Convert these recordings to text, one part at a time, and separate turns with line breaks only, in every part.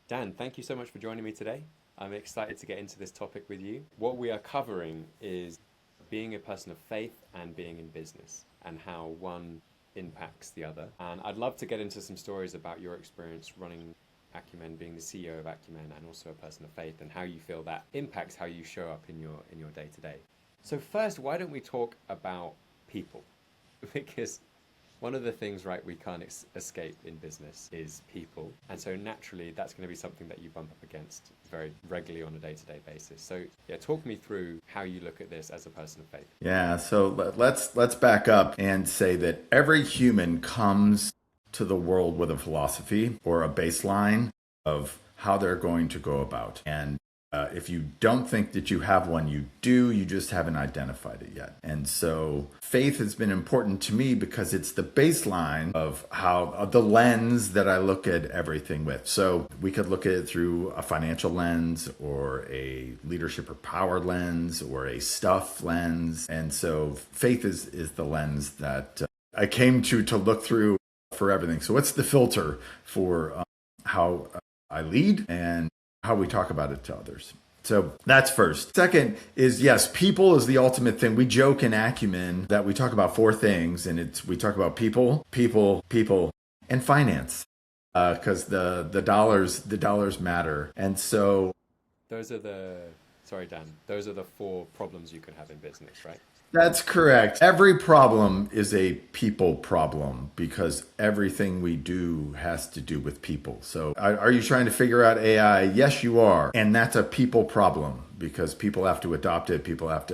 Dan, thank you so much for joining me today. I'm excited to get into this topic with you. What we are covering is being a person of faith and being in business and how one impacts the other. And I'd love to get into some stories about your experience running Acumen, being the CEO of Acumen and also a person of faith and how you feel that impacts how you show up in your day to day. So first, why don't we talk about people? Because one of the things, right, we can't escape in business is people. And so naturally, that's going to be something that you bump up against very regularly on a day-to-day basis. So yeah, talk me through how you look at this as a person of faith.
Yeah, so let's back up and say that every human comes to the world with a philosophy or a baseline of how they're going to go about. And if you don't think that you have one, you do, you just haven't identified it yet. And so faith has been important to me because it's the baseline of how of the lens that I look at everything with. So we could look at it through a financial lens or a leadership or power lens or a stuff lens. And so faith is the lens that I came to look through for everything. So what's the filter for how I lead and how we talk about it to others? So that's first. Second is, yes, people is the ultimate thing. We joke in Acumen that we talk about four things, and we talk about people, and finance, because the dollars matter. And so
Those are the, sorry, Dan, those are the four problems you can have in business, right?
that's correct. Every problem is a people problem because everything we do has to do with people. So, are you trying to figure out AI? Yes, you are. And that's a people problem because people have to adopt it.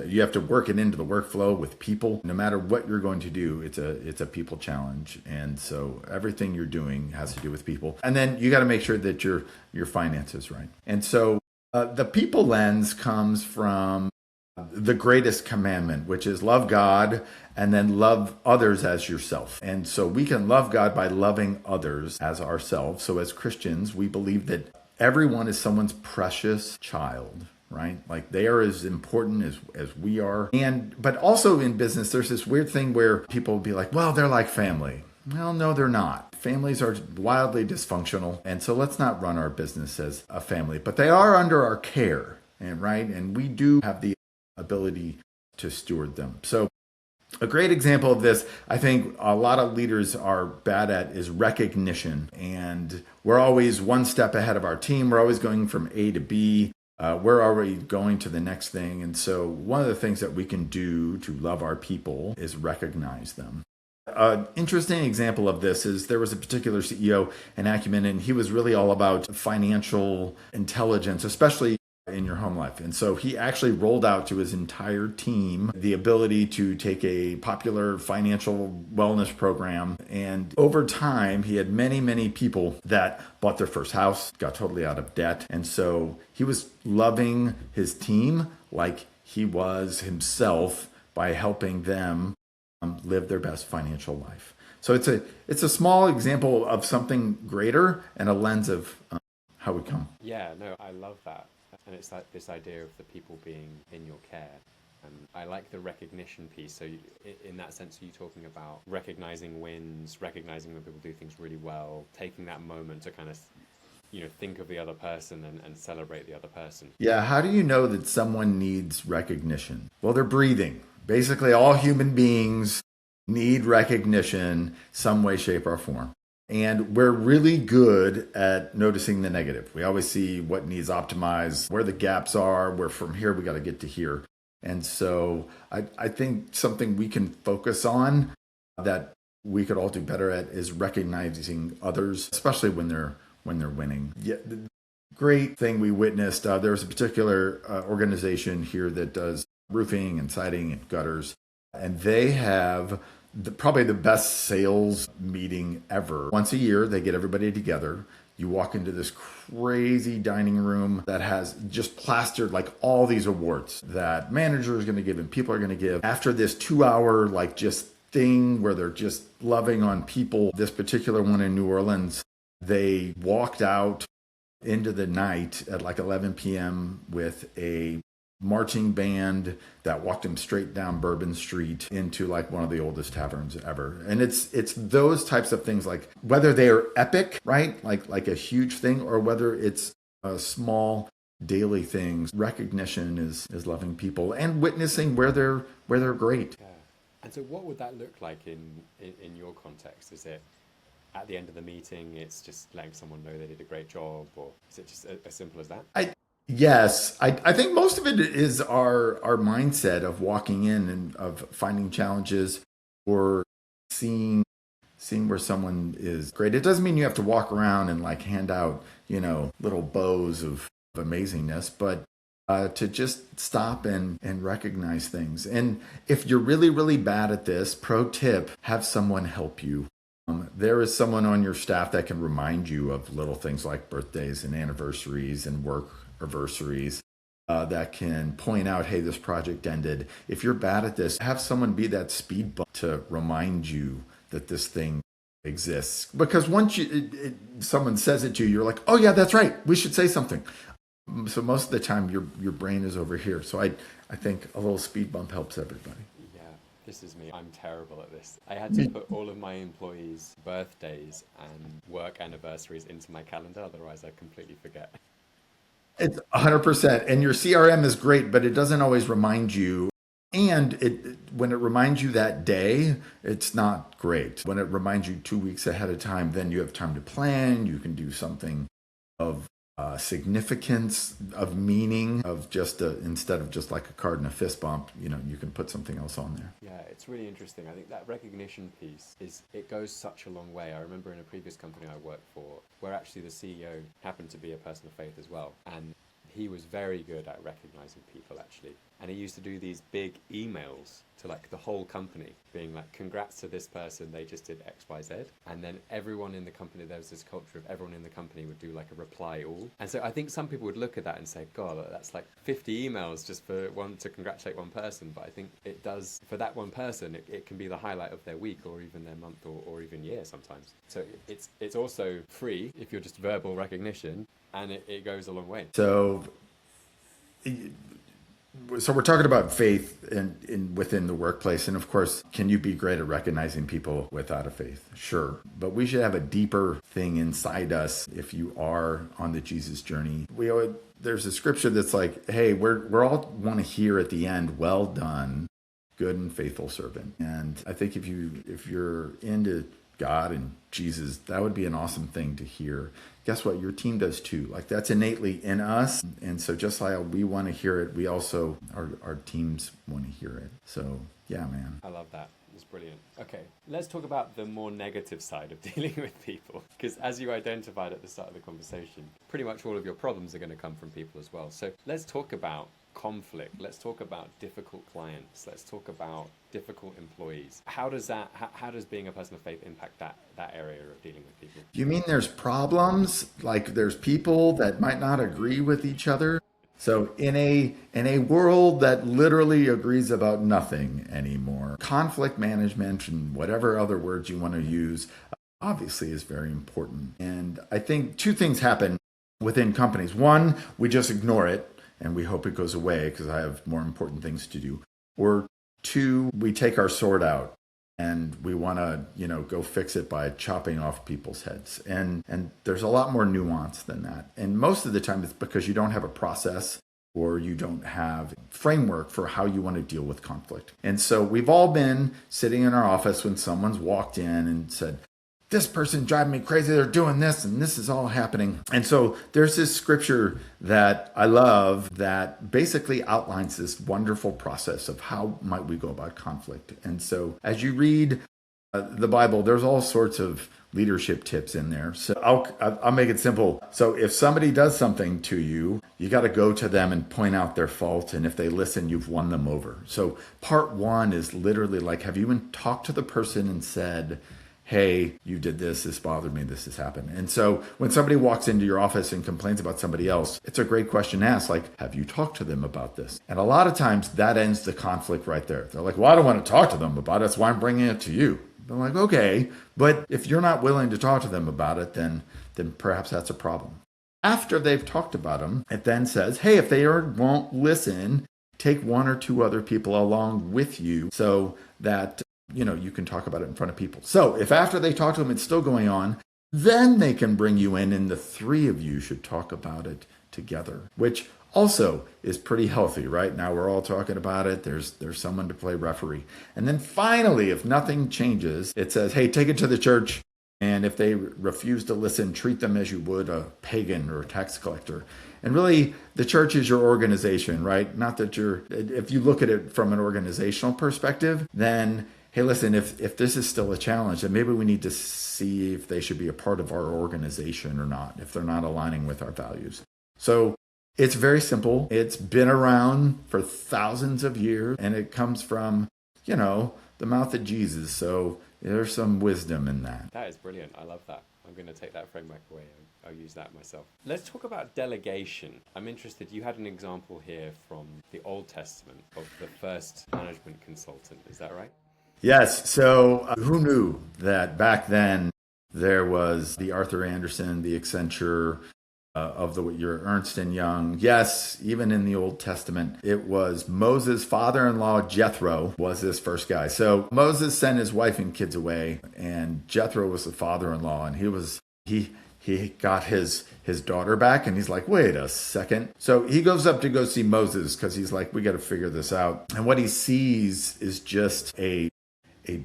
You have to work it into the workflow with people. No matter what you're going to do, it's a people challenge. And so everything you're doing has to do with people. And then you got to make sure that your finances right. And so the people lens comes from the greatest commandment, which is love God and then love others as yourself. And so we can love God by loving others as ourselves. So as Christians, we believe that everyone is someone's precious child, right? Like they are as important as we are. But also in business, there's this weird thing where people will be like, well, they're like family. Well, no, they're not. Families are wildly dysfunctional. And so let's not run our business as a family, but they are under our care. And right. And we do have the ability to steward them. So a great example of this, I think a lot of leaders are bad at is recognition. And we're always one step ahead of our team. We're always going from A to B. We're already going to the next thing. And so one of the things that we can do to love our people is recognize them. An interesting example of this is there was a particular CEO in Acumen, and he was really all about financial intelligence, especially in your home life. And so he actually rolled out to his entire team the ability to take a popular financial wellness program. And over time, he had many, many people that bought their first house, got totally out of debt. And so he was loving his team like he was himself by helping them live their best financial life. So it's a small example of something greater and a lens of how we come.
Yeah, no, I love that. And it's like this idea of the people being in your care. And I like the recognition piece. So in that sense, are you talking about recognizing wins, recognizing when people do things really well, taking that moment to kind of, think of the other person and celebrate the other person?
Yeah, how do you know that someone needs recognition? Well, they're breathing. Basically, all human beings need recognition some way, shape, or form. And we're really good at noticing the negative. We always see what needs optimized, where the gaps are, where from here we got to get to here. And so I think something we can focus on that we could all do better at is recognizing others, especially when they're winning. Yeah, the great thing we witnessed, there was a particular organization here that does roofing and siding and gutters, and they have probably the best sales meeting ever. Once a year, they get everybody together. You walk into this crazy dining room that has just plastered like all these awards that managers are going to give and people are going to give. After this 2 hour, like just thing where they're just loving on people, this particular one in New Orleans, they walked out into the night at like 11 p.m. with a marching band that walked him straight down Bourbon Street into like one of the oldest taverns ever. And it's those types of things, like whether they are epic, right? Like a huge thing, or whether it's a small daily things. Recognition is loving people and witnessing where they're great.
Yeah. And so what would that look like in your context? Is it at the end of the meeting, it's just letting someone know they did a great job, or is it just as simple as that?
Yes, I think most of it is our mindset of walking in and of finding challenges or seeing where someone is great. It doesn't mean you have to walk around and like hand out, little bows of amazingness, but to just stop and recognize things. And if you're really, really bad at this, pro tip, have someone help you. There is someone on your staff that can remind you of little things like birthdays and anniversaries and work anniversaries that can point out, hey, this project ended. If you're bad at this, have someone be that speed bump to remind you that this thing exists. Because once someone says it to you, you're like, oh yeah, that's right, we should say something. So most of the time your brain is over here. So I think a little speed bump helps everybody.
Yeah, this is me. I'm terrible at this. I had to put all of my employees' birthdays and work anniversaries into my calendar, otherwise I completely forget.
It's 100%. And your CRM is great, but it doesn't always remind you. And when it reminds you that day, it's not great. When it reminds you 2 weeks ahead of time, then you have time to plan. You can do something of significance, of meaning, of just instead of just like a card and a fist bump, you can put something else on there.
Yeah, it's really interesting. I think that recognition piece it goes such a long way. I remember in a previous company I worked for, where actually the CEO happened to be a person of faith as well. And he was very good at recognizing people, actually. And he used to do these big emails to like the whole company, being like, congrats to this person, they just did X, Y, Z. And then everyone in the company, there was this culture of everyone in the company would do like a reply all. And so I think some people would look at that and say, God, that's like 50 emails just for one to congratulate one person. But I think it does, for that one person, it can be the highlight of their week or even their month or even year sometimes. So it's also free if you're just verbal recognition, and it goes a long way.
So we're talking about faith within the workplace. And of course, can you be great at recognizing people without a faith? Sure. But we should have a deeper thing inside us if you are on the Jesus journey. There's a scripture that's like, hey, we're all want to hear at the end, well done, good and faithful servant. And I think if you're into God and Jesus, that would be an awesome thing to hear. Guess what? Your team does too. Like that's innately in us. And so just like we want to hear it, we also, our teams want to hear it. So yeah, man.
I love that. It's brilliant. Okay, let's talk about the more negative side of dealing with people. Because as you identified at the start of the conversation, pretty much all of your problems are going to come from people as well. So let's talk about conflict. Let's talk about difficult clients. Let's talk about difficult employees. How does being a person of faith impact that area of dealing with people?
You mean there's problems? Like there's people that might not agree with each other? So in a world that literally agrees about nothing anymore, conflict management and whatever other words you want to use obviously is very important. And I think two things happen within companies. One, we just ignore it and we hope it goes away because I have more important things to do. Or two, we take our sword out and we want to, go fix it by chopping off people's heads. And there's a lot more nuance than that. And most of the time it's because you don't have a process or you don't have framework for how you want to deal with conflict. And so we've all been sitting in our office when someone's walked in and said, this person driving me crazy, they're doing this, and this is all happening. And so there's this scripture that I love that basically outlines this wonderful process of how might we go about conflict. And so as you read the Bible, there's all sorts of leadership tips in there. So I'll make it simple. So if somebody does something to you, you got to go to them and point out their fault. And if they listen, you've won them over. So part one is literally like, have you even talked to the person and said, hey, you did this bothered me, this has happened. And so when somebody walks into your office and complains about somebody else, it's a great question to ask, like, have you talked to them about this? And a lot of times that ends the conflict right there. They're like, well, I don't want to talk to them about it, that's why I'm bringing it to you. I'm like, okay, but if you're not willing to talk to them about it, then perhaps that's a problem. After they've talked about them, it then says, hey, if they won't listen, take one or two other people along with you so that, you can talk about it in front of people. So if after they talk to them, it's still going on, then they can bring you in and the three of you should talk about it together, which also is pretty healthy, right? Now we're all talking about it. There's someone to play referee. And then finally, if nothing changes, it says, hey, take it to the church. And if they refuse to listen, treat them as you would a pagan or a tax collector. And really, the church is your organization, right? Not that if you look at it from an organizational perspective, then, hey, listen, if this is still a challenge, then maybe we need to see if they should be a part of our organization or not, if they're not aligning with our values. So it's very simple. It's been around for thousands of years, and it comes from, the mouth of Jesus. So there's some wisdom in that.
That is brilliant. I love that. I'm going to take that framework away. I'll use that myself. Let's talk about delegation. I'm interested. You had an example here from the Old Testament of the first management consultant. Is that right?
Yes. So who knew that back then there was the Arthur Andersen, the Accenture, of your Ernst and Young. Yes, even in the Old Testament, it was Moses' father-in-law, Jethro, was this first guy. So Moses sent his wife and kids away, and Jethro was the father-in-law, and he got his daughter back, and he's like, wait a second. So he goes up to go see Moses because he's like, we got to figure this out. And what he sees is just a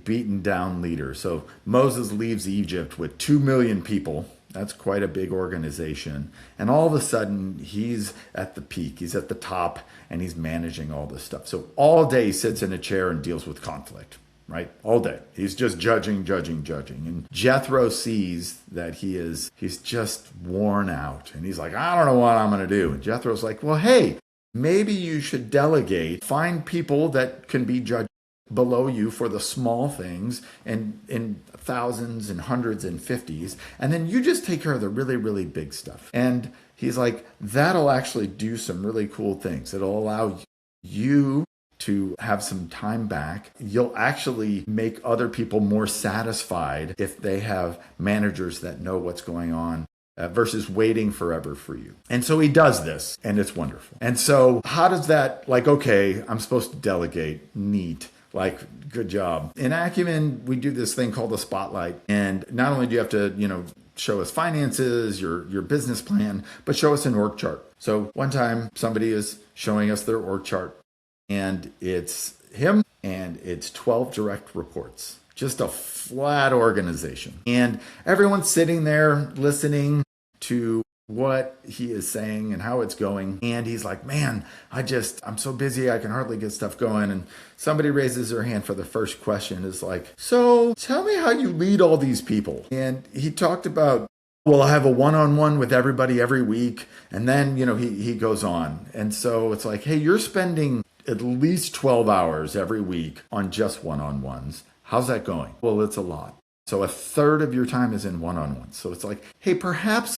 beaten down leader. So Moses leaves Egypt with 2 million people. That's quite a big organization. And all of a sudden, he's at the peak. He's at the top, and he's managing all this stuff. So all day, he sits in a chair and deals with conflict, right? All day. He's just judging. And Jethro sees that he's just worn out. And he's like, I don't know what I'm going to do. And Jethro's like, well, hey, maybe you should delegate. Find people that can be judged below you for the small things and in thousands and hundreds and fifties, and then you just take care of the really, really big stuff. And he's like, that'll actually do some really cool things. It'll allow you to have some time back. You'll actually make other people more satisfied if they have managers that know what's going on versus waiting forever for you. And so he does this, and it's wonderful. And so how does that, okay, I'm supposed to delegate, neat. Good job. In Acumen, we do this thing called the spotlight. And not only do you have to, show us finances, your business plan, but show us an org chart. So one time somebody is showing us their org chart, and it's him and it's 12 direct reports, just a flat organization. And everyone's sitting there listening to what he is saying and how it's going. And he's like, man, I'm so busy, I can hardly get stuff going. And somebody raises their hand for the first question, is like, so tell me how you lead all these people. And he talked about, well, I have a one-on-one with everybody every week. And then, he goes on. And so it's like, hey, you're spending at least 12 hours every week on just one-on-ones. How's that going? Well, it's a lot. So a third of your time is in one-on-ones. So it's like, hey, perhaps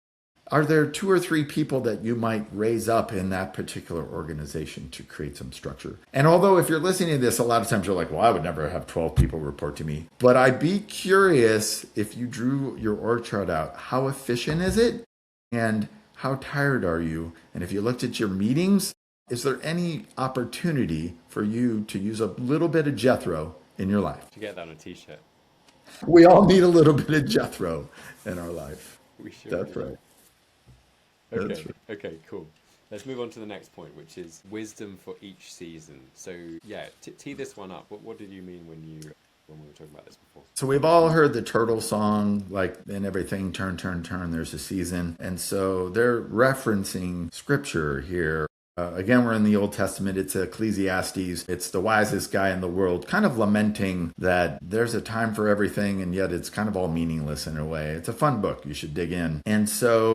are there 2 or 3 people that you might raise up in that particular organization to create some structure? And although if you're listening to this, a lot of times you're like, well, I would never have 12 people report to me. But I'd be curious if you drew your org chart out, how efficient is it? And how tired are you? And if you looked at your meetings, is there any opportunity for you to use a little bit of Jethro in your life?
To get that on a t-shirt.
We all need a little bit of Jethro in our life.
We should.
That's right.
Okay, cool. Let's move on to the next point, which is wisdom for each season. So tee this one up. What did you mean when we were talking about this before?
So we've all heard the turtle song, in everything, turn, there's a season. And so they're referencing scripture here. Again, we're in the Old Testament. It's Ecclesiastes. It's the wisest guy in the world, kind of lamenting that there's a time for everything, and yet it's kind of all meaningless in a way. It's a fun book. You should dig in. And so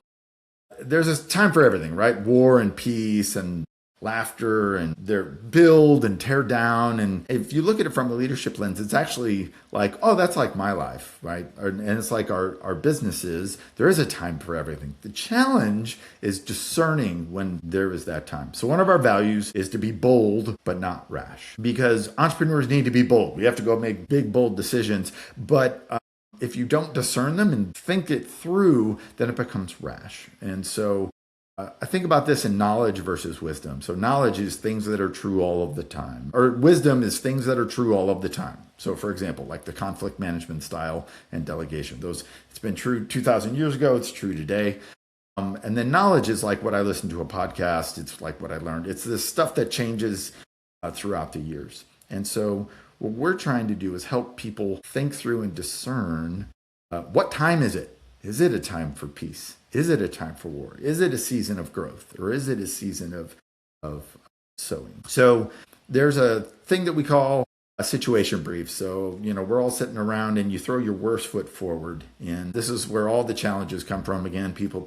there's a time for everything, right? War and peace and laughter, and they're build and tear down. And if you look at it from a leadership lens, it's actually like, oh, that's like my life, right? And it's like our businesses. There is a time for everything. The challenge is discerning when there is that time. So one of our values is to be bold, but not rash, because entrepreneurs need to be bold. We have to go make big, bold decisions. But if you don't discern them and think it through, then it becomes rash. And so I think about this in knowledge versus wisdom. So knowledge is things that are true all of the time, or wisdom is things that are true all of the time. So for example, like the conflict management style and delegation, those, it's been true 2000 years ago. It's true today. And then knowledge is like what I listen to a podcast. It's like what I learned. It's this stuff that changes throughout the years. And so what we're trying to do is help people think through and discern what time is it? Is it a time for peace? Is it a time for war? Is it a season of growth? Or is it a season of sowing? So there's a thing that we call a situation brief. So, we're all sitting around and you throw your worst foot forward. And this is where all the challenges come from. Again, people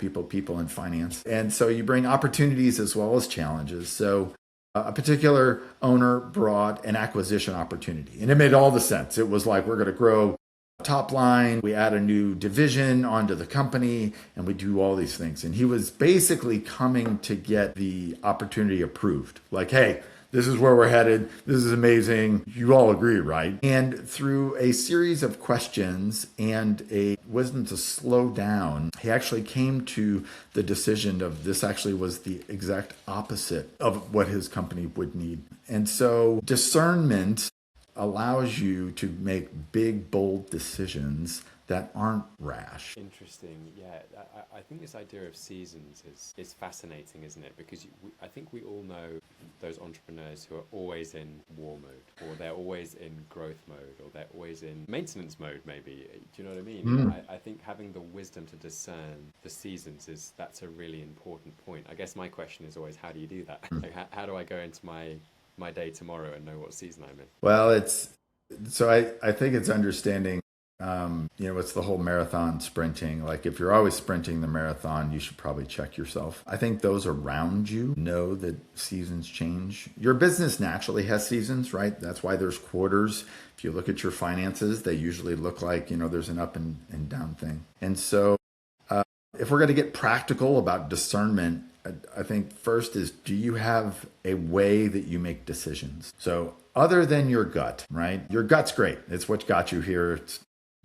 in finance. And so you bring opportunities as well as challenges. So a particular owner brought an acquisition opportunity. And it made all the sense. It was like, we're going to grow top line, we add a new division onto the company, and we do all these things. And he was basically coming to get the opportunity approved. Like, hey, this is where we're headed. This is amazing. You all agree, right? And through a series of questions and a wisdom to slow down, he actually came to the decision of this actually was the exact opposite of what his company would need. And so discernment allows you to make big, bold decisions that aren't rash.
Interesting. Yeah, I think this idea of seasons is fascinating, isn't it? Because I think we all know those entrepreneurs who are always in war mode, or they're always in growth mode, or they're always in maintenance mode, maybe. Do you know what I mean? I think having the wisdom to discern the seasons that's a really important point. I guess my question is always, how do you do that? Like, how do I go into my day tomorrow and know what season I'm in?
Well, I think it's understanding, it's the whole marathon sprinting. Like if you're always sprinting the marathon, you should probably check yourself. I think those around you know that seasons change. Your business naturally has seasons, right? That's why there's quarters. If you look at your finances, they usually look like, there's an up and down thing. And so if we're going to get practical about discernment, I think first is, do you have a way that you make decisions? So other than your gut, right? Your gut's great. It's what got you here. It's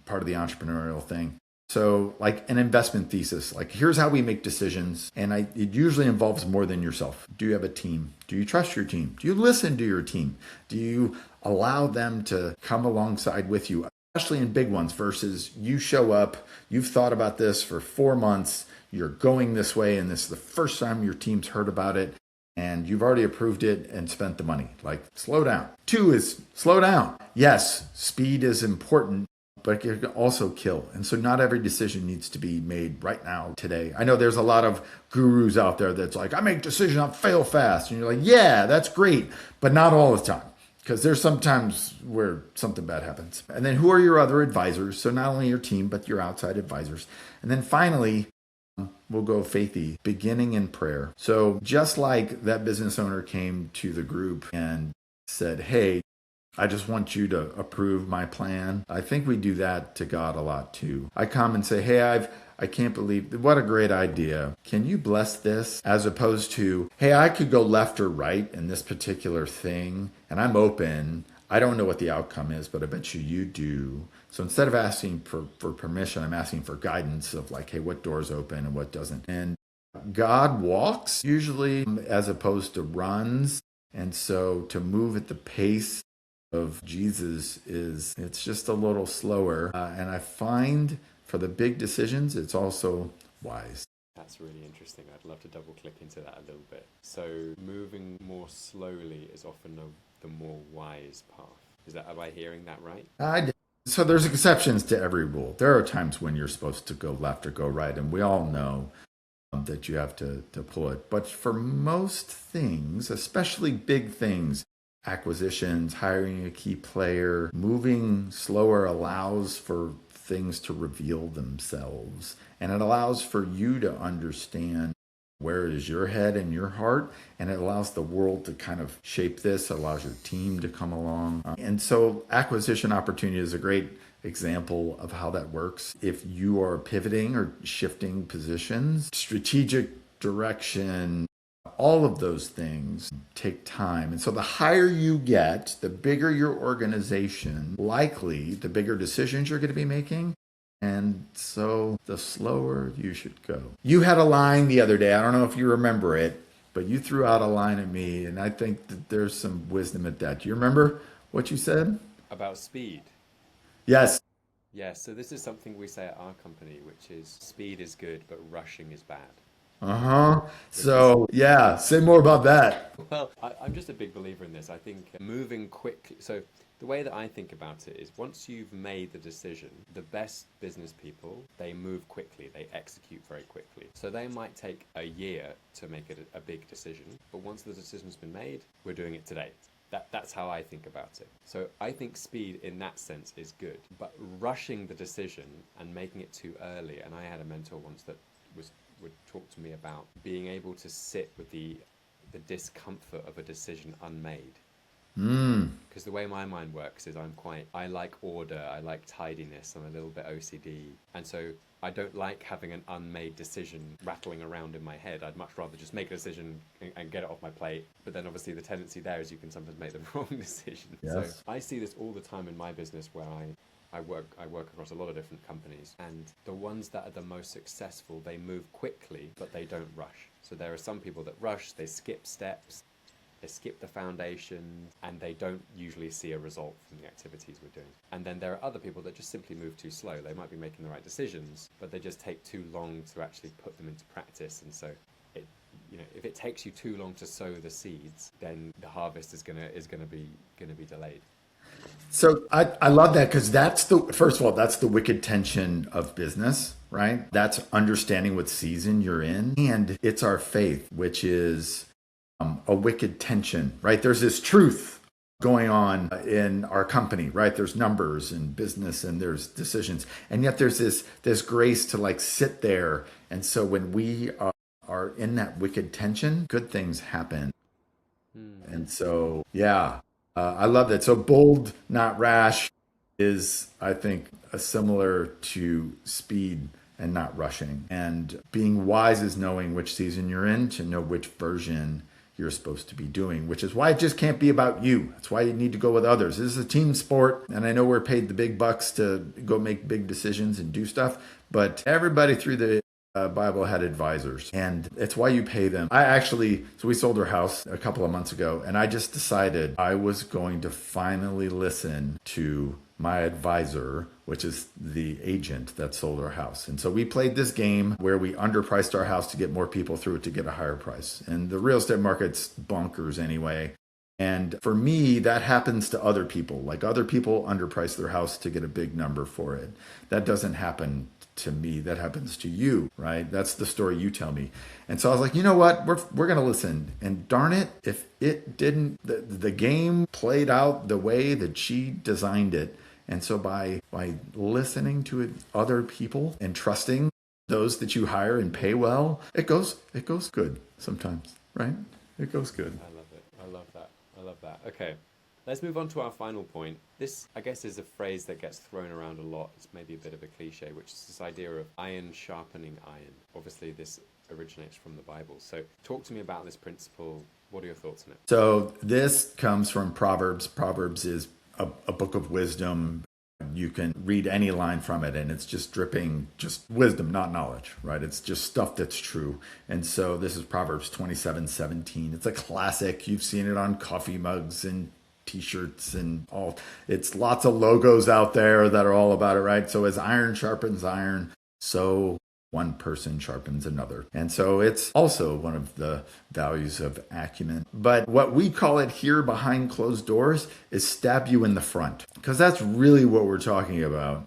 part of the entrepreneurial thing. So like an investment thesis, like here's how we make decisions. And it usually involves more than yourself. Do you have a team? Do you trust your team? Do you listen to your team? Do you allow them to come alongside with you? Especially in big ones versus you show up, you've thought about this for 4 months, you're going this way, and this is the first time your team's heard about it, and you've already approved it and spent the money. Like, slow down. 2 is slow down. Yes, speed is important, but it can also kill. And so not every decision needs to be made right now, today. I know there's a lot of gurus out there that's like, I make decisions, I'll fail fast. And you're like, yeah, that's great, but not all the time. Because there's sometimes where something bad happens. And then who are your other advisors? So not only your team, but your outside advisors. And then finally, we'll go faithy, beginning in prayer. So just like that business owner came to the group and said, hey, I just want you to approve my plan. I think we do that to God a lot too. I come and say, hey, I can't believe, what a great idea. Can you bless this? As opposed to, hey, I could go left or right in this particular thing, and I'm open. I don't know what the outcome is, but I bet you do. So instead of asking for permission, I'm asking for guidance of like, hey, what doors open and what doesn't. And God walks usually as opposed to runs. And so to move at the pace of Jesus it's just a little slower. And I find for the big decisions, it's also wise.
That's really interesting. I'd love to double click into that a little bit. So moving more slowly is often the more wise path. Am I hearing that right?
So there's exceptions to every rule. There are times when you're supposed to go left or go right, and we all know that you have to pull it. But for most things, especially big things, acquisitions, hiring a key player, moving slower allows for things to reveal themselves. And it allows for you to understand where is your head and your heart. And it allows the world to kind of shape this. It allows your team to come along. And so acquisition opportunity is a great example of how that works. If you are pivoting or shifting positions, strategic direction, all of those things take time. And so the higher you get, the bigger your organization, likely the bigger decisions you're going to be making. And so the slower you should go. You had a line the other day. I don't know if you remember it, but you threw out a line at me, and I think that there's some wisdom at that. Do you remember what you said?
About speed.
Yes.
Yes, so this is something we say at our company, which is speed is good, but rushing is bad.
Uh-huh.
Because
So, yeah, say more about that.
well, I'm just a big believer in this. I think moving quickly. So the way that I think about it is once you've made the decision, the best business people, they move quickly, they execute very quickly. So they might take a year to make it a big decision, but once the decision's been made, we're doing it today. That's how I think about it. So I think speed in that sense is good, but rushing the decision and making it too early. And I had a mentor once that would talk to me about being able to sit with the discomfort of a decision unmade.
Mm.
Because the way my mind works is I like order, I like tidiness, I'm a little bit OCD. And so I don't like having an unmade decision rattling around in my head. I'd much rather just make a decision and get it off my plate. But then obviously the tendency there is you can sometimes make the wrong decision. So
Yes.
I see this all the time in my business where I work across a lot of different companies, and the ones that are the most successful, they move quickly, but they don't rush. So there are some people that rush, they skip steps, they skip the foundation, and they don't usually see a result from the activities we're doing. And then there are other people that just simply move too slow. They might be making the right decisions, but they just take too long to actually put them into practice. And so it, if it takes you too long to sow the seeds, then the harvest is gonna be delayed.
So I love that because first of all, that's the wicked tension of business, right? That's understanding what season you're in. And it's our faith, which is a wicked tension, right? There's this truth going on in our company, right? There's numbers and business and there's decisions. And yet there's this grace to like sit there. And so when we are in that wicked tension, good things happen. And so, yeah, I love that. So bold, not rash is, I think, a similar to speed and not rushing. And being wise is knowing which season you're in to know which version you're supposed to be doing, which is why it just can't be about you. That's why you need to go with others. This is a team sport, and I know we're paid the big bucks to go make big decisions and do stuff, but everybody through the Bible had advisors, and it's why you pay them. So we sold our house a couple of months ago, and I just decided I was going to finally listen to my advisor, which is the agent that sold our house. And so we played this game where we underpriced our house to get more people through it to get a higher price. And the real estate market's bonkers anyway. And for me, that happens to other people. Like other people underprice their house to get a big number for it. That doesn't happen to me. That happens to you, right? That's the story you tell me. And so I was like, you know what? We're going to listen. And darn it, if it didn't, the game played out the way that she designed it. And so by listening to other people and trusting those that you hire and pay well, it goes good sometimes, right? It goes good.
I love it. I love that. I love that. Okay. Let's move on to our final point. This, I guess, is a phrase that gets thrown around a lot. It's maybe a bit of a cliche, which is this idea of iron sharpening iron. Obviously, this originates from the Bible. So talk to me about this principle. What are your thoughts on it?
So this comes from Proverbs. Proverbs is a book of wisdom. You can read any line from it and it's just dripping just wisdom, not knowledge, right? It's just stuff that's true. And so this is Proverbs 27:17. It's a classic. You've seen it on coffee mugs and t-shirts and all. It's lots of logos out there that are all about it, right? So as iron sharpens iron, so one person sharpens another. And so it's also one of the values of Acumen. But what we call it here behind closed doors is stab you in the front. Because that's really what we're talking about.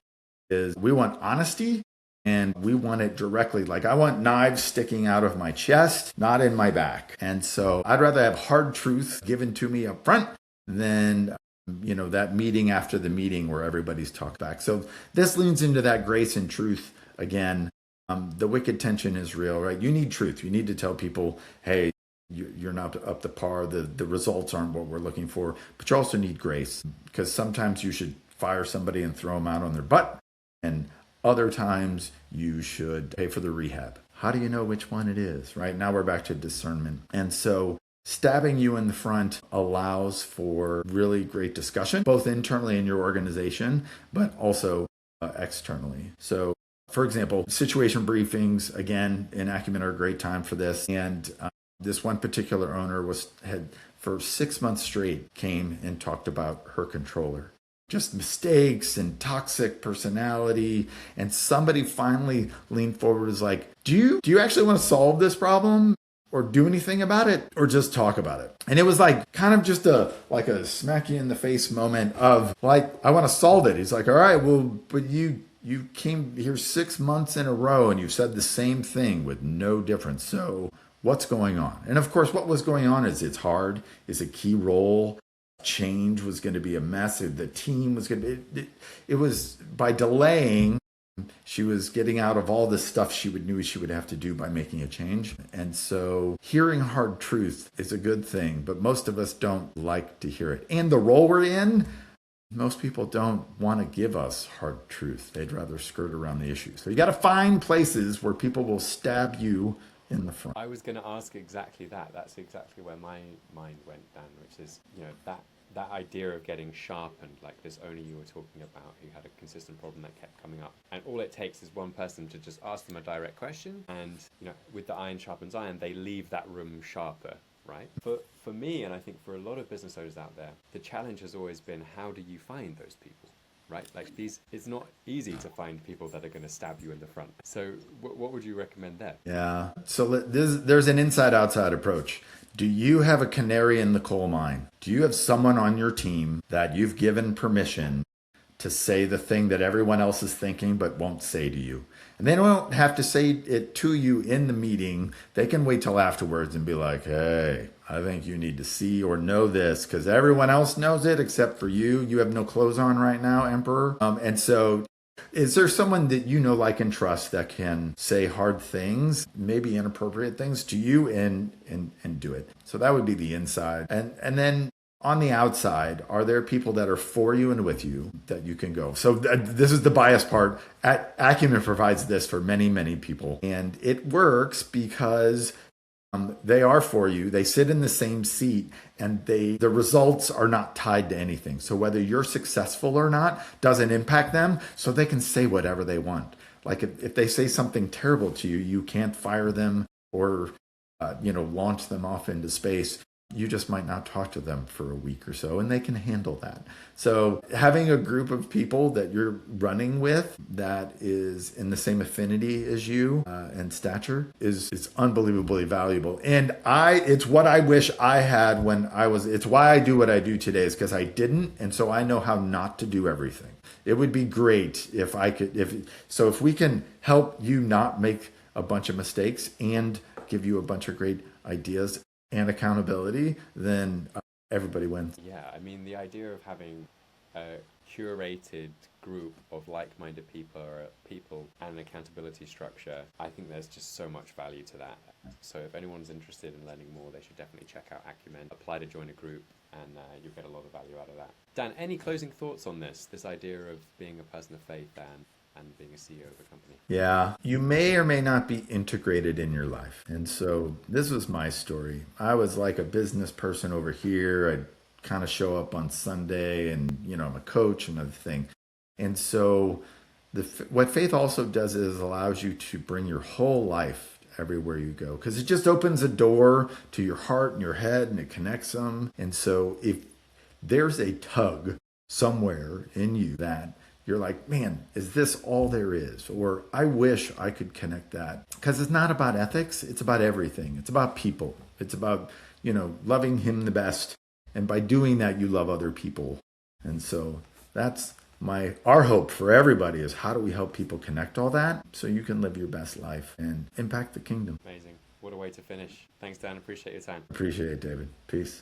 Is we want honesty and we want it directly. Like I want knives sticking out of my chest, not in my back. And so I'd rather have hard truth given to me up front than that meeting after the meeting where everybody's talked back. So this leans into that grace and truth again. The wicked tension is real, right? You need truth. You need to tell people, hey, you're not up to par. The results aren't what we're looking for. But you also need grace because sometimes you should fire somebody and throw them out on their butt. And other times you should pay for the rehab. How do you know which one it is, right? Now we're back to discernment. And so stabbing you in the front allows for really great discussion, both internally in your organization, but also externally. So, for example, situation briefings, again, in Acumen are a great time for this. And this one particular owner had for 6 months straight came and talked about her controller. Just mistakes and toxic personality. And somebody finally leaned forward and was like, do you actually want to solve this problem? Or do anything about it, or just talk about it? And it was like kind of just a smack you in the face moment of like, I want to solve it. He's like, all right, well, but you came here 6 months in a row and you said the same thing with no difference. So what's going on? And of course, what was going on is it's hard. It's a key role. Change was going to be a mess. The team was going to be, it was by delaying. She was getting out of all this stuff knew she would have to do by making a change. And so hearing hard truth is a good thing, but most of us don't like to hear it. And the role we're in, most people don't want to give us hard truth. They'd rather skirt around the issue. So you got to find places where people will stab you in the front.
I was going to ask exactly that. That's exactly where my mind went, Dan, which is, that idea of getting sharpened, like this owner you were talking about who had a consistent problem that kept coming up. And all it takes is one person to just ask them a direct question. And, with the iron sharpens iron, they leave that room sharper, right? For me, and I think for a lot of business owners out there, the challenge has always been, how do you find those people? Right? Like it's not easy to find people that are going to stab you in the front. So what would you recommend there?
Yeah. So there's an inside-outside approach. Do you have a canary in the coal mine? Do you have someone on your team that you've given permission to say the thing that everyone else is thinking but won't say to you? And they don't have to say it to you in the meeting. They can wait till afterwards and be like, hey, I think you need to see or know this because everyone else knows it except for you. You have no clothes on right now, Emperor. And so is there someone that you know, like, and trust that can say hard things, maybe inappropriate things to you and do it? So that would be the inside. And then on the outside, are there people that are for you and with you that you can go? So this is the bias part. Acumen provides this for many, many people. And it works because they are for you. They sit in the same seat and the results are not tied to anything. So whether you're successful or not doesn't impact them. So they can say whatever they want. Like if they say something terrible to you, you can't fire them or, launch them off into space. You just might not talk to them for a week or so, and they can handle that. So having a group of people that you're running with that is in the same affinity as you and stature is unbelievably valuable. And it's what I wish I had it's why I do what I do today is because I didn't. And so I know how not to do everything. It would be great if I could, if we can help you not make a bunch of mistakes and give you a bunch of great ideas and accountability, then everybody wins.
Yeah, I mean, the idea of having a curated group of like-minded people and an accountability structure, I think there's just so much value to that. So if anyone's interested in learning more, they should definitely check out Acumen, apply to join a group, and you'll get a lot of value out of that. Dan, any closing thoughts on this idea of being a person of faith and being a CEO of a company?
Yeah, you may or may not be integrated in your life. And so this was my story. I was like a business person over here. I'd kind of show up on Sunday and, I'm a coach and everything. And so what faith also does is allows you to bring your whole life everywhere you go, because it just opens a door to your heart and your head and it connects them. And so if there's a tug somewhere in you that you're like, man, is this all there is? Or I wish I could connect that. Because it's not about ethics. It's about everything. It's about people. It's about, loving him the best. And by doing that, you love other people. And so that's our hope for everybody is how do we help people connect all that so you can live your best life and impact the kingdom.
Amazing. What a way to finish. Thanks, Dan. Appreciate your time.
Appreciate it, David. Peace.